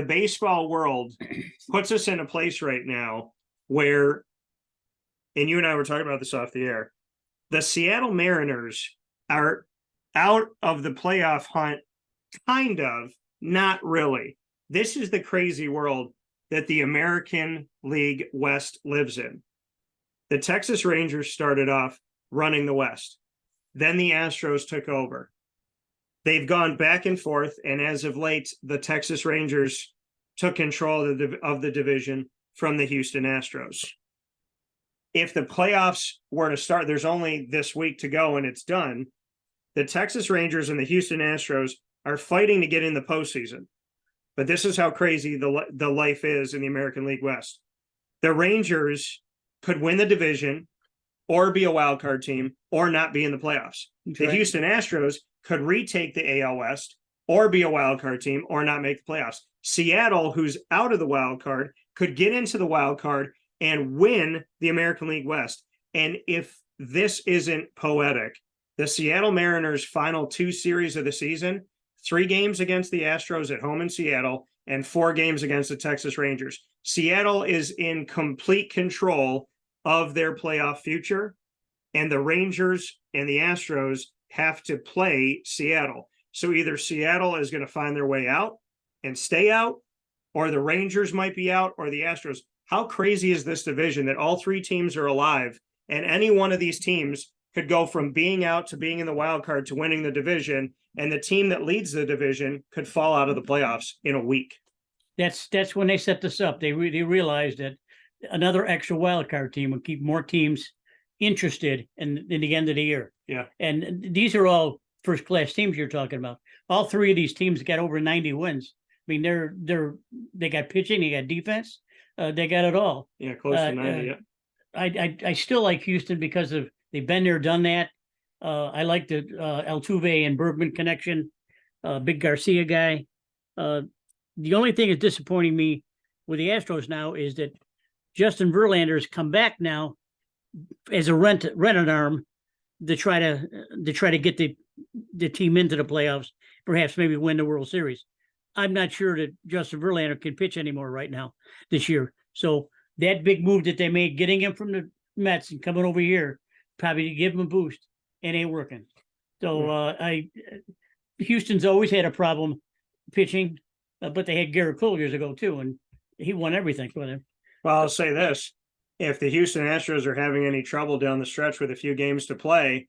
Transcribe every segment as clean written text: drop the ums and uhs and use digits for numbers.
baseball world puts us in a place right now where, and you and I were talking about this off the air, the Seattle Mariners are out of the playoff hunt, kind of, not really. This is the crazy world that the American League West lives in. The Texas Rangers started off running the West. Then the Astros took over. They've gone back and forth, and as of late, the Texas Rangers took control of the division from the Houston Astros. If the playoffs were to start, there's only this week to go and it's done. The Texas Rangers and the Houston Astros are fighting to get in the postseason. But this is how crazy the life is in the American League West. The Rangers could win the division or be a wild card team or not be in the playoffs. The Houston Astros could retake the AL West or be a wild card team or not make the playoffs. Seattle, who's out of the wild card, could get into the wild card and win the American League West. And if this isn't poetic, the Seattle Mariners' final 2 series of the season, 3 games against the Astros at home in Seattle and 4 games against the Texas Rangers. Seattle is in complete control of their playoff future, and the Rangers and the Astros have to play Seattle. So either Seattle is going to find their way out and stay out, or the Rangers might be out, or the Astros. How crazy is this division that all 3 teams are alive, and any one of these teams could go from being out to being in the wild card to winning the division, and the team that leads the division could fall out of the playoffs in a week. That's when they set this up. They realized that another extra wild card team would keep more teams interested in the end of the year. Yeah. And these are all first class teams you're talking about. All 3 of these teams got over 90 wins. I mean, they got pitching, they got defense, they got it all. Yeah, close to 90. Yeah. I still like Houston because of they've been there, done that. I like the Altuve and Bergman connection. Big Garcia guy. The only thing that's disappointing me with the Astros now is that Justin Verlander's come back now as a rented arm to try to get the team into the playoffs, perhaps maybe win the World Series. I'm not sure that Justin Verlander can pitch anymore right now this year. So that big move that they made, getting him from the Mets and coming over here, probably to give him a boost, it ain't working. So Houston's always had a problem pitching, but they had Garrett Cole years ago too, and he won everything for them. Well, I'll say this. If the Houston Astros are having any trouble down the stretch with a few games to play,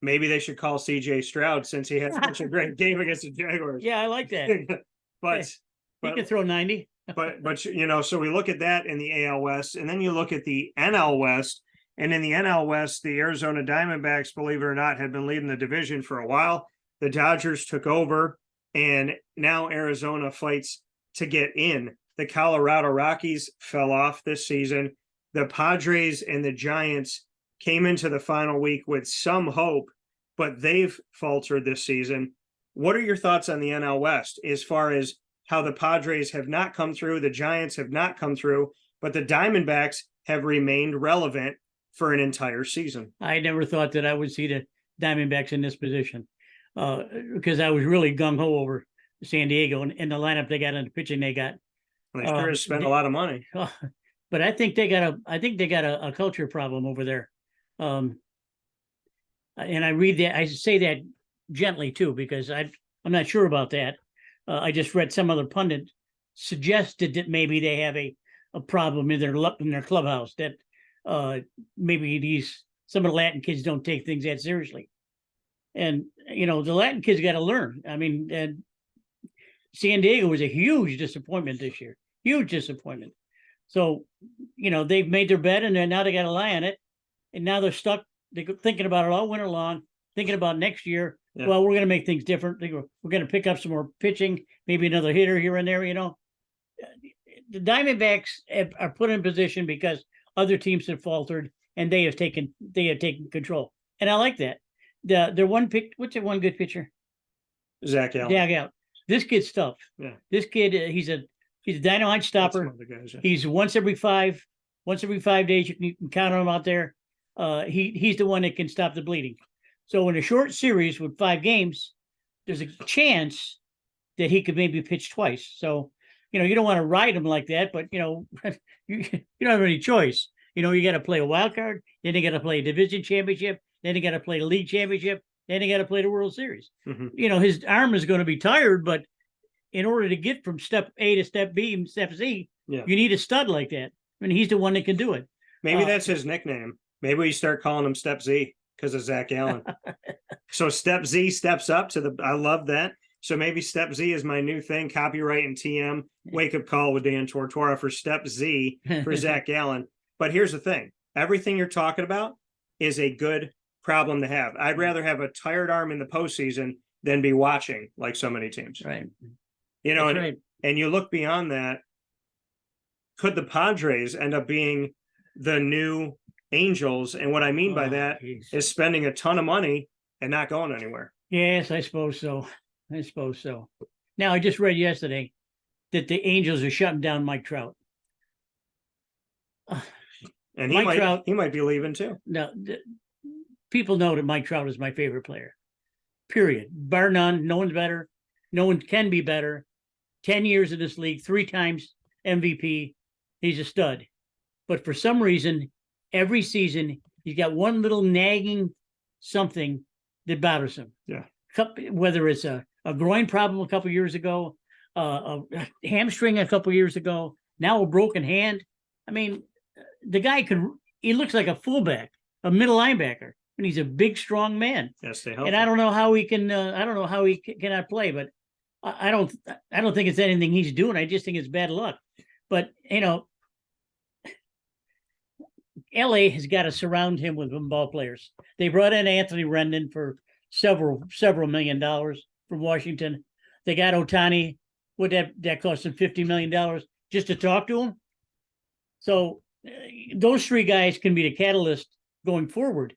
maybe they should call C.J. Stroud since he had such a great game against the Jaguars. Yeah, I like that. but he can throw 90. but you know, so we look at that in the AL West, and then you look at the NL West, and in the NL West, the Arizona Diamondbacks, believe it or not, had been leading the division for a while. The Dodgers took over, and now Arizona fights to get in. The Colorado Rockies fell off this season. The Padres and the Giants came into the final week with some hope, but they've faltered this season. What are your thoughts on the NL West as far as how the Padres have not come through, the Giants have not come through, but the Diamondbacks have remained relevant for an entire season? I never thought that I would see the Diamondbacks in this position because I was really gung-ho over San Diego and the lineup they got and the pitching they got. They sure have spent a lot of money. But I think they got a culture problem over there. And I read that, I say that gently too, because I'm not sure about that. I just read some other pundit suggested that maybe they have a problem in their clubhouse, that maybe some of the Latin kids don't take things that seriously. And, you know, the Latin kids got to learn. I mean, San Diego was a huge disappointment this year, huge disappointment. So, you know, they've made their bed and now they got to lie on it. And now they're stuck. They're thinking about it all winter long, thinking about next year. Yeah. Well, we're going to make things different. We're going to pick up some more pitching, maybe another hitter here and there, you know. The Diamondbacks are put in position because other teams have faltered and they have taken control. And I like that. Their one pick, what's the one good pitcher? Zach Allen. Zach Allen. This kid's tough. Yeah. This kid, he's a dynamite stopper. Guys, yeah. He's once every 5 days. You can count on him out there. He's the one that can stop the bleeding. So in a short series with 5 games, there's a chance that he could maybe pitch twice. So you don't want to ride them like that, but you don't have any choice. You got to play a wild card, then you got to play a division championship, then you got to play the league championship, then you got to play the World Series. His arm is going to be tired, but in order to get from step A to step B and step Z, you need a stud like that. I mean, he's the one that can do it. Maybe that's his nickname. Maybe we start calling him Step Z because of Zach Allen. So Step Z steps up to I love that. So maybe Step Z is my new thing. Copyright and TM. Wake Up Call with Dan Tortora for Step Z for Zach Allen. But here's the thing. Everything you're talking about is a good problem to have. I'd rather have a tired arm in the postseason than be watching like so many teams. Right. And you look beyond that. Could the Padres end up being the new Angels? And what I mean by that is spending a ton of money and not going anywhere. Yes, I suppose so. Now, I just read yesterday that the Angels are shutting down Mike Trout. And he might be leaving too. No, people know that Mike Trout is my favorite player. Period. Bar none. No one's better. No one can be better. 10 years in this league, 3 times MVP. He's a stud. But for some reason, every season, he's got one little nagging something that bothers him. Yeah. Whether it's a groin problem a couple of years ago, a hamstring a couple of years ago, now a broken hand. I mean, the guy he looks like a fullback, a middle linebacker, and he's a big, strong man. Yes, they help. And I don't know how he can, I don't know how he cannot play, but I don't think it's anything he's doing. I just think it's bad luck. But, LA has got to surround him with ball players. They brought in Anthony Rendon for several $1 million from Washington. They got Ohtani. What that cost him $50 million just to talk to him. So those 3 guys can be the catalyst going forward.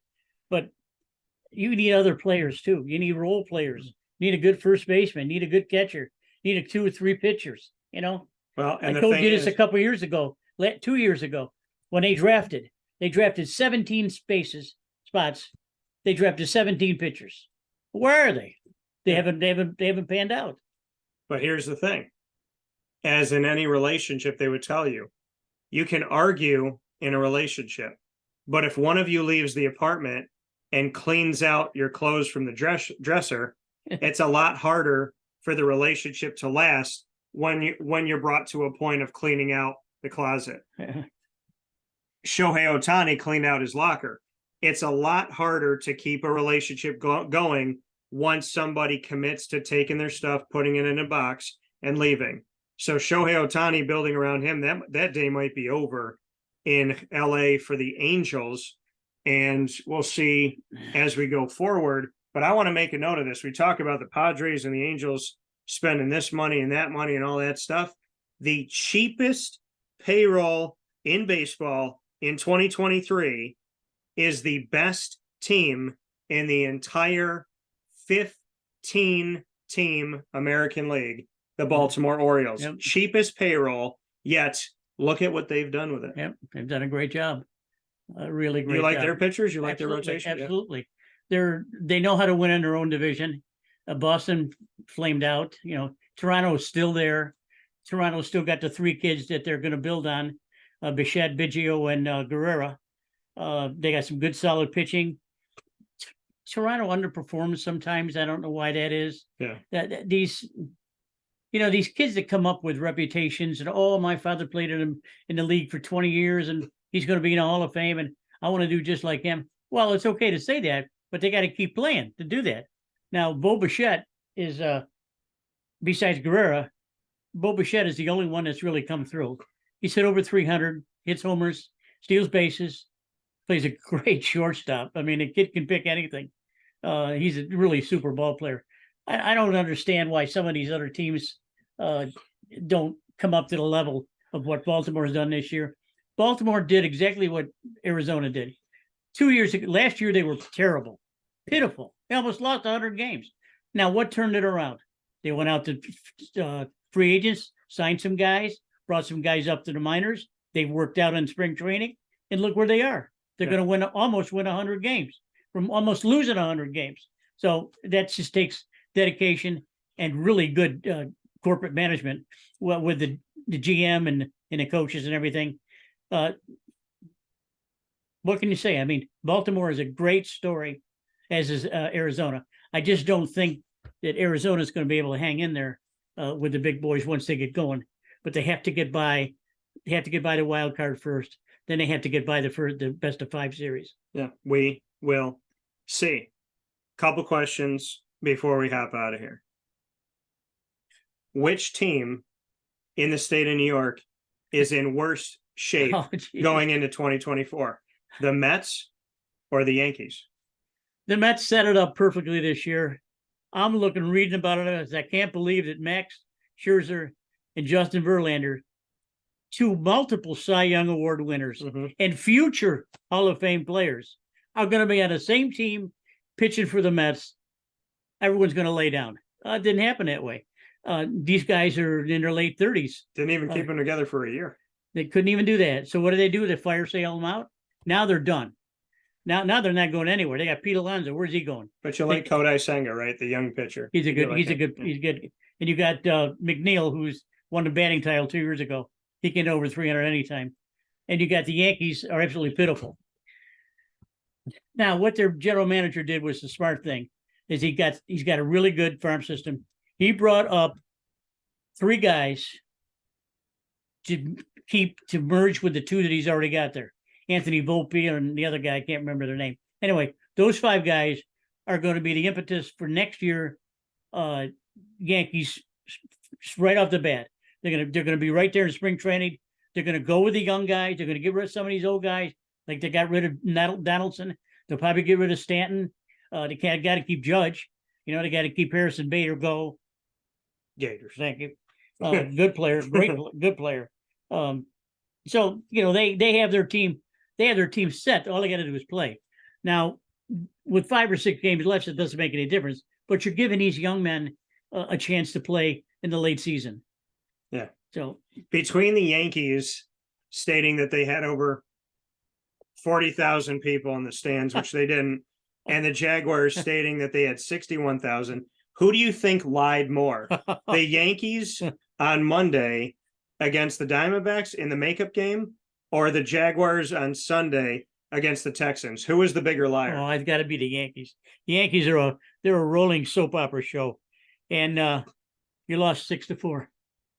But you need other players too. You need role players. You need a good first baseman. You need a good catcher. You need 2 or 3 pitchers. Well, and I told you this a couple of years ago, 2 years ago, when they drafted 17 spots. They drafted 17 pitchers. Where are they? They haven't panned out. But here's the thing. As in any relationship, they would tell you, you can argue in a relationship, but if one of you leaves the apartment and cleans out your clothes from the dresser, it's a lot harder for the relationship to last when you're brought to a point of cleaning out the closet. Shohei Ohtani cleaned out his locker. It's a lot harder to keep a relationship going once somebody commits to taking their stuff, putting it in a box, and leaving. So Shohei Ohtani building around him, that day might be over in LA for the Angels. And we'll see as we go forward. But I want to make a note of this. We talk about the Padres and the Angels spending this money and that money and all that stuff. The cheapest payroll in baseball in 2023 is the best team in the entire 15-team American League, the Baltimore Orioles. Yep. Cheapest payroll, yet look at what they've done with it. Yep, they've done a great job. Really great. You like job. their pitchers? You like Absolutely, their rotation? Absolutely. Yeah. They know how to win in their own division. Boston flamed out. Toronto is still there. Toronto still got the 3 kids that they're going to build on. Bichette, Biggio, and Guerrera. They got some good, solid pitching. Toronto underperforms sometimes. I don't know why that is. Yeah. These kids that come up with reputations and, my father played in the league for 20 years and he's going to be in the Hall of Fame and I want to do just like him. Well, it's okay to say that, but they got to keep playing to do that. Now, Bo Bichette is, besides Guerrera, Bo Bichette is the only one that's really come through. He's hit over 300, hits homers, steals bases, plays a great shortstop. I mean, the kid can pick anything. He's a really super ball player. I don't understand why some of these other teams don't come up to the level of what Baltimore has done this year. Baltimore did exactly what Arizona did. 2 years ago, last year they were terrible, pitiful. They almost lost 100 games. Now, what turned it around? They went out to free agents, signed some guys, brought some guys up to the minors. They've worked out in spring training, and look where they are. They're going to almost win 100 games from almost losing 100 games. So that just takes dedication and really good corporate management, well, with the GM and the coaches and everything. What can you say? I mean, Baltimore is a great story, as is Arizona. I just don't think that Arizona is going to be able to hang in there with the big boys once they get going. But they have to get by. They have to get by the wild card first. Then they have to get by the best of 5 series. Yeah, we will see. Couple questions before we hop out of here. Which team in the state of New York is in worse shape going into 2024? The Mets or the Yankees? The Mets set it up perfectly this year. I'm reading about it. As I can't believe that Max Scherzer and Justin Verlander, 2 multiple Cy Young Award winners and future Hall of Fame players, are going to be on the same team pitching for the Mets. Everyone's going to lay down. It didn't happen that way. These guys are in their late 30s. Didn't even keep them together for a year. They couldn't even do that. So what do? They fire sale them out. Now they're done. Now they're not going anywhere. They got Pete Alonso. Where's he going? But you like Kodai Senga, right? The young pitcher. He's good. And you got McNeil, who's won the batting title 2 years ago. He can over 300 anytime. And you got the Yankees are absolutely pitiful. Now, what their general manager did was the smart thing. Is he's got a really good farm system. He brought up 3 guys to merge with the 2 that he's already got there. Anthony Volpe and the other guy, I can't remember their name. Anyway, those 5 guys are going to be the impetus for next year. Yankees right off the bat. They're gonna be right there in spring training. They're gonna go with the young guys. They're gonna get rid of some of these old guys, like they got rid of Donaldson. They'll probably get rid of Stanton. They got to keep Judge. You know, they got to keep Harrison Bader go. Gators. Thank you. Good player, good player. So they have their team. They have their team set. All they got to do is play. Now, with 5 or 6 games left, it doesn't make any difference. But you're giving these young men a chance to play in the late season. Yeah. So between the Yankees stating that they had over 40,000 people in the stands, which they didn't, and the Jaguars stating that they had 61,000, who do you think lied more? The Yankees on Monday against the Diamondbacks in the makeup game, or the Jaguars on Sunday against the Texans? Who is the bigger liar? Oh, it's got to be the Yankees. The Yankees are they're a rolling soap opera show, and you lost 6-4.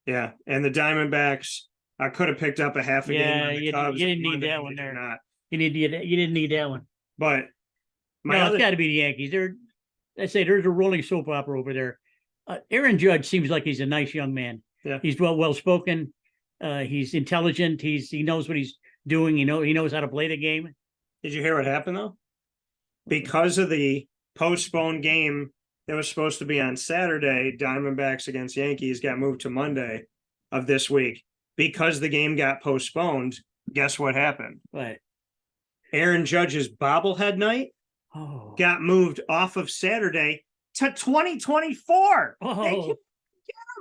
Yeah, and the Diamondbacks, I could have picked up a half a game on the Cubs. You didn't need that one there. Not. You didn't need that one. But it's got to be the Yankees. There's a rolling soap opera over there. Aaron Judge seems like he's a nice young man. Yeah, he's well spoken. He's intelligent. He knows what he's doing. He knows how to play the game. Did you hear what happened though? Because of the postponed game that was supposed to be on Saturday, Diamondbacks against Yankees got moved to Monday of this week. Because the game got postponed, guess what happened? What? Aaron Judge's bobblehead night got moved off of Saturday to 2024. They can't get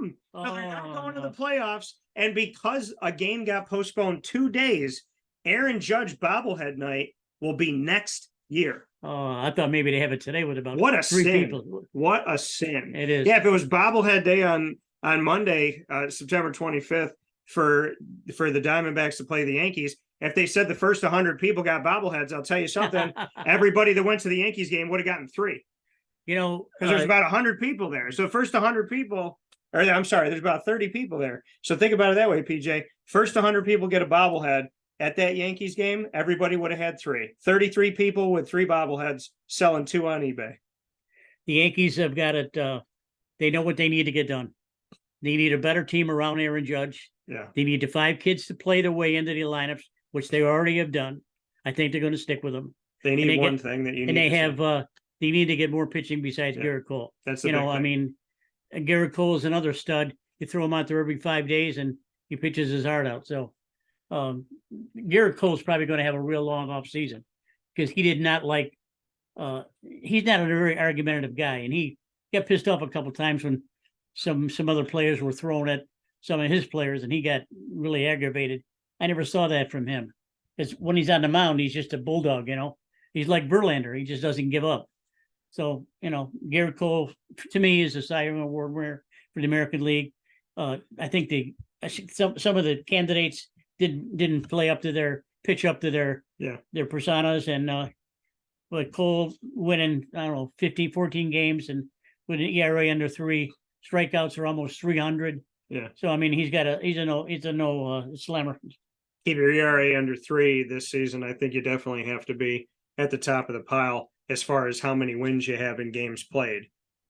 him. No, they're not going to the playoffs. And because a game got postponed 2 days, Aaron Judge bobblehead night will be next year. Oh, I thought maybe they have it today with about what a 3 sin. people. What a sin. It is. Yeah, if it was bobblehead day on Monday, September 25th, for the Diamondbacks to play the Yankees, if they said the first 100 people got bobbleheads, I'll tell you something. Everybody that went to the Yankees game would have gotten 3. Because there's about 100 people there. So first 100 people, or I'm sorry, there's about 30 people there. So think about it that way, PJ. First 100 people get a bobblehead at that Yankees game. Everybody would have had 3. 33 people with 3 bobbleheads, selling 2 on eBay. The Yankees have got it. They know what they need to get done. They need a better team around Aaron Judge. Yeah. They need the 5 kids to play their way into the lineups, which they already have done. I think they're going to stick with them. They need one thing that you need. And they need to get more pitching besides Garrett Cole. That's the big thing. I mean, Garrett Cole is another stud. You throw him out there every 5 days and he pitches his heart out. So Garrett Cole's probably going to have a real long off season because he did not like he's not a very argumentative guy, and he got pissed off a couple of times when some other players were thrown at some of his players, and he got really aggravated. I never saw that from him. Because when he's on the mound, he's just a bulldog, He's like Verlander. He just doesn't give up. So, Garrett Cole, to me, is a Cy Young Award winner for the American League. I think some of the candidates didn't play up to their pitch up to their personas, and but Cole winning, I don't know, 14 games and with an ERA under 3, strikeouts are almost 300. Yeah. So I mean, he's a no slammer. Keep your ERA under 3 this season. I think you definitely have to be at the top of the pile as far as how many wins you have in games played.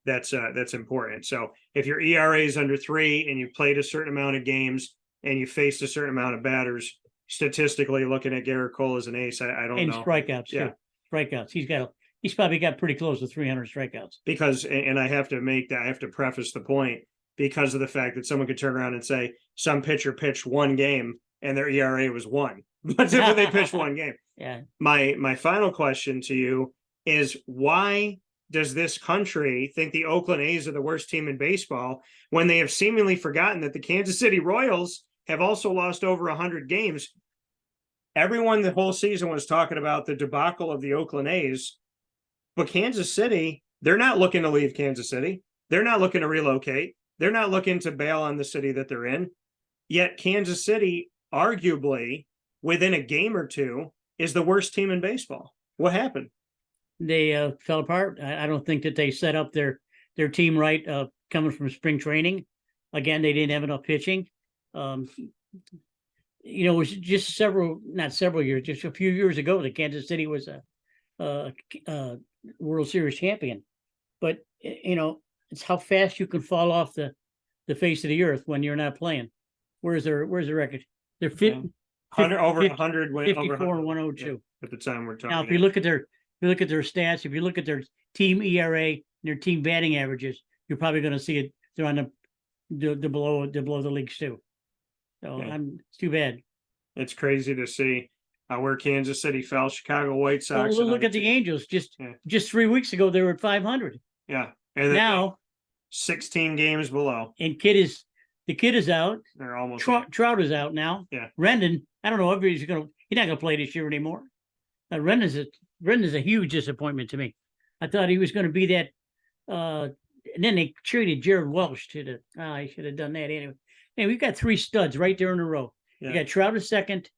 That's important. So if your ERA is under 3 and you played a certain amount of games and you faced a certain amount of batters, statistically looking at Garrett Cole as an ace, I don't know. And strikeouts, yeah. too. Strikeouts. He's probably got pretty close to 300 strikeouts. Because, and I have to preface the point because of the fact that someone could turn around and say some pitcher pitched 1 game and their ERA was 1, but they pitched 1 game. Yeah. My final question to you is, why does this country think the Oakland A's are the worst team in baseball when they have seemingly forgotten that the Kansas City Royals have also lost over 100 games? Everyone the whole season was talking about the debacle of the Oakland A's, but Kansas City, they're not looking to leave Kansas City. They're not looking to relocate. They're not looking to bail on the city that they're in. Yet Kansas City, arguably, within a game or 2, is the worst team in baseball. What happened? They fell apart. I don't think that they set up their team right coming from spring training. Again, they didn't have enough pitching. It was just not several years, just a few years ago that Kansas City was a World Series champion. But it's how fast you can fall off the face of the earth when you're not playing. Where's the record? They're 100 over 100 went 54 over and 102 at the time we're talking. Now, if you look at their stats, if you look at their team ERA and their team batting averages, you're probably going to see it. They're on the below the leagues too. So it's too bad. It's crazy to see where Kansas City fell. Chicago White Sox. Well, look at the Angels. Just 3 weeks ago, they were at 500. Yeah, and now 16 games below. And the kid is out. They're almost Trout is out now. Yeah, Rendon. I don't know if he's not going to play this year anymore. Rendon's a huge disappointment to me. I thought he was going to be that. And then they traded Jared Welch to the. I should have done that anyway. And we've got 3 studs right there in a row. Yeah. You got Trout at second,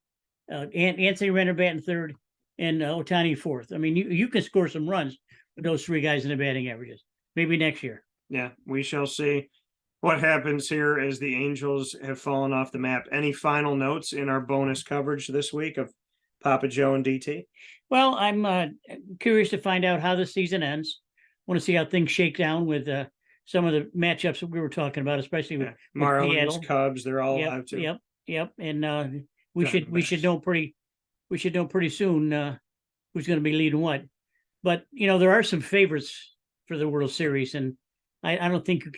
Anthony Rendon batting third, and Ohtani fourth. I mean, you can score some runs with those 3 guys in the batting averages. Maybe next year. Yeah, we shall see what happens here as the Angels have fallen off the map. Any final notes in our bonus coverage this week of Papa Joe and DT? Well, I'm curious to find out how the season ends. I want to see how things shake down with some of the matchups that we were talking about, especially with Marlins, Cubs. They're all alive too. Yep. And we should know pretty soon who's going to be leading what. But there are some favorites for the World Series, and I don't think you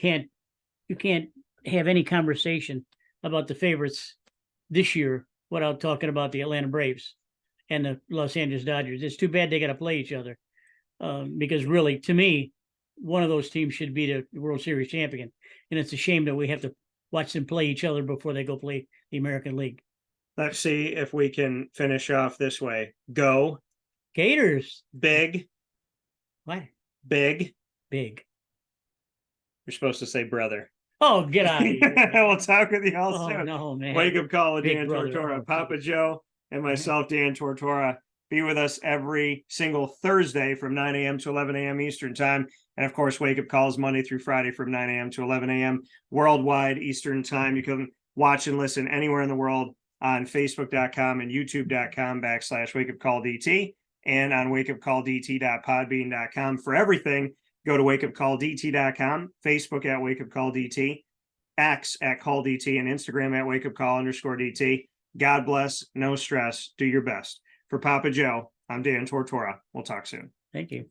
can't have any conversation about the favorites this year without talking about the Atlanta Braves and the Los Angeles Dodgers. It's too bad they got to play each other because really, to me, one of those teams should be the World Series champion. And it's a shame that we have to watch them play each other before they go play the American League. Let's see if we can finish off this way. Go Gators. Big. What? Big. Big. You're supposed to say brother. Oh, get out of here. We'll talk with you all soon. No, man. Wake Up Call with Big Dan brother. Tortora. Papa Joe and myself, Dan Tortora. Be with us every single Thursday from 9 a.m. to 11 a.m. Eastern Time. And of course, Wake Up Calls Monday through Friday from 9 a.m. to 11 a.m. worldwide Eastern Time. You can watch and listen anywhere in the world on Facebook.com and YouTube.com/WakeUpCallDT and on WakeUpCallDT.podbean.com. For everything, go to WakeUpCallDT.com, Facebook at WakeUpCallDT, X at CallDT, and Instagram at WakeUpCall_DT. God bless, no stress, do your best. For Papa Joe, I'm Dan Tortora. We'll talk soon. Thank you.